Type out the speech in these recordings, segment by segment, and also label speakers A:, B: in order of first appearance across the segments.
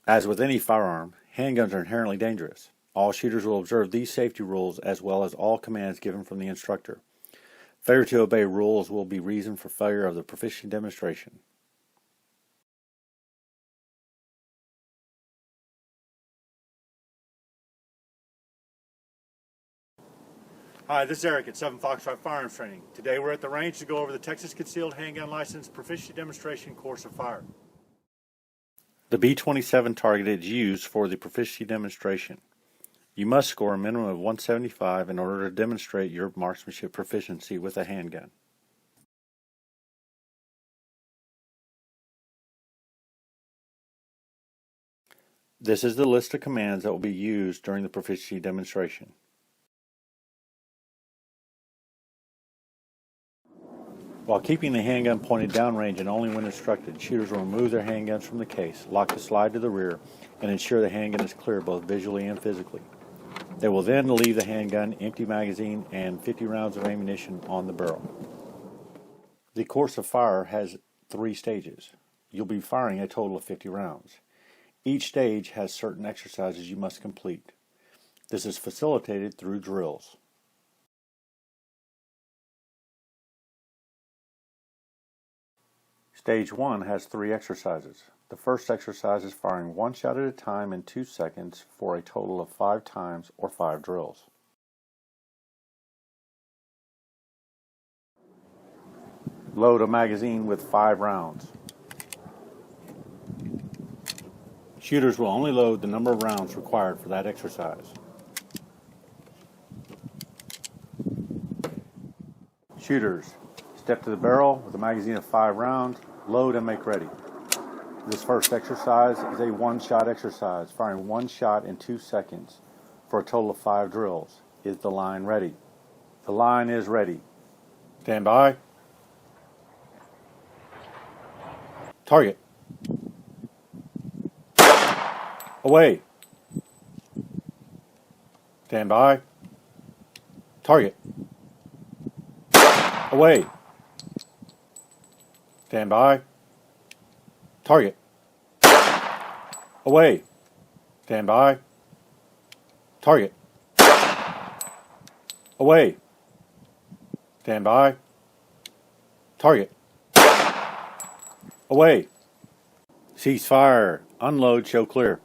A: As with any firearm, handguns are inherently dangerous. All shooters will observe these safety rules as well as all commands given from the instructor. Failure to obey rules will be reason for failure of the proficiency demonstration. Hi, this is Eric at 7 Foxtrot Firearms Training. Today we're at the range to go over the Texas Concealed Handgun License Proficiency Demonstration Course of Fire. The B-27 target is used for the proficiency demonstration. You must score a minimum of 175 in order to demonstrate your marksmanship proficiency with a handgun. This is the list of commands that will be used during the proficiency demonstration. While keeping the handgun pointed downrange and only when instructed, shooters will remove their handguns from the case, lock the slide to the rear, and ensure the handgun is clear both visually and physically. They will then leave the handgun, empty magazine, and 50 rounds of ammunition on the barrel. The course of fire has 3 stages. You'll be firing a total of 50 rounds. Each stage has certain exercises you must complete. This is facilitated through drills. Stage 1 has 3 exercises. The first exercise is firing 1 shot at a time in 2 seconds for a total of 5 times or 5 drills. Load a magazine with 5 rounds. Shooters will only load the number of rounds required for that exercise. Shooters, step to the barrel with a magazine of 5 rounds, load and make ready. This first exercise is a 1-shot exercise, firing 1 shot in 2 seconds for a total of 5 drills. Is the line ready? The line is ready. Stand by. Target. Away. Stand by. Target. Away. Stand by. Target. Away. Stand by. Target. Away. Stand by. Target. Away. Cease fire. Unload. Show clear.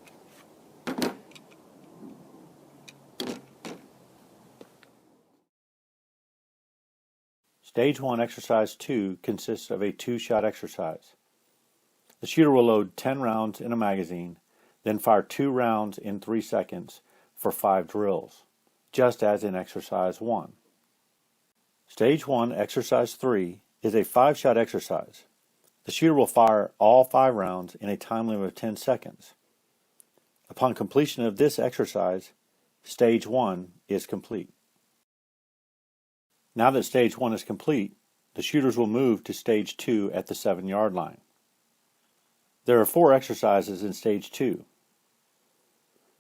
A: Stage 1, Exercise 2 consists of a 2-shot exercise. The shooter will load 10 rounds in a magazine, then fire 2 rounds in 3 seconds for 5 drills, just as in Exercise 1. Stage 1, Exercise 3 is a 5-shot exercise. The shooter will fire all 5 rounds in a time limit of 10 seconds. Upon completion of this exercise, Stage 1 is complete. Now that Stage 1 is complete, the shooters will move to Stage 2 at the 7-yard line. There are 4 exercises in Stage 2.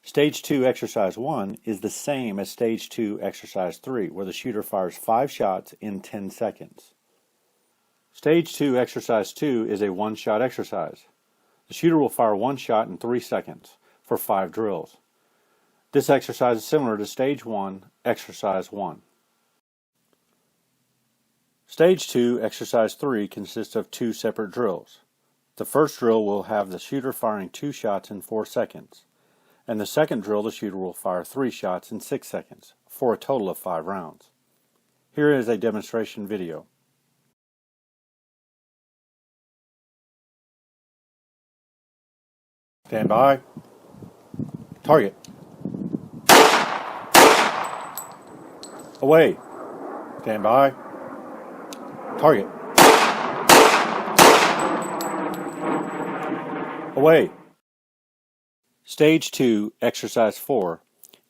A: Stage 2 Exercise 1 is the same as Stage 2 Exercise 3, where the shooter fires 5 shots in 10 seconds. Stage 2 Exercise 2 is a 1-shot exercise. The shooter will fire 1 shot in 3 seconds for 5 drills. This exercise is similar to Stage 1 Exercise 1. Stage 2, Exercise 3 consists of 2 separate drills. The first drill will have the shooter firing 2 shots in 4 seconds, and the second drill the shooter will fire 3 shots in 6 seconds, for a total of 5 rounds. Here is a demonstration video. Stand by. Target. Away. Stand by. Target. Away. Stage 2, Exercise 4,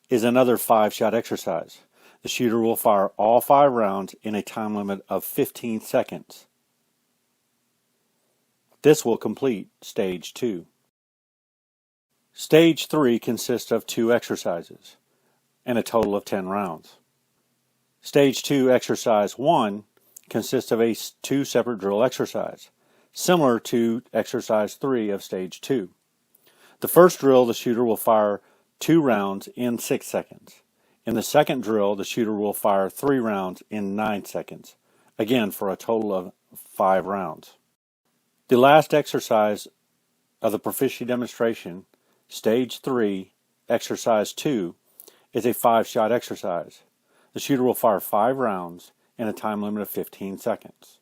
A: is another 5-shot exercise. The shooter will fire all 5 rounds in a time limit of 15 seconds. This will complete Stage 2. Stage 3 consists of 2 exercises and a total of 10 rounds. Stage 2, Exercise 1 consists of a 2 separate drill exercise, similar to Exercise 3 of Stage 2. The first drill, the shooter will fire 2 rounds in 6 seconds. In the second drill, the shooter will fire 3 rounds in 9 seconds, again for a total of 5 rounds. The last exercise of the Proficiency demonstration, Stage 3, Exercise 2, is a 5-shot exercise. The shooter will fire 5 rounds in a time limit of 15 seconds.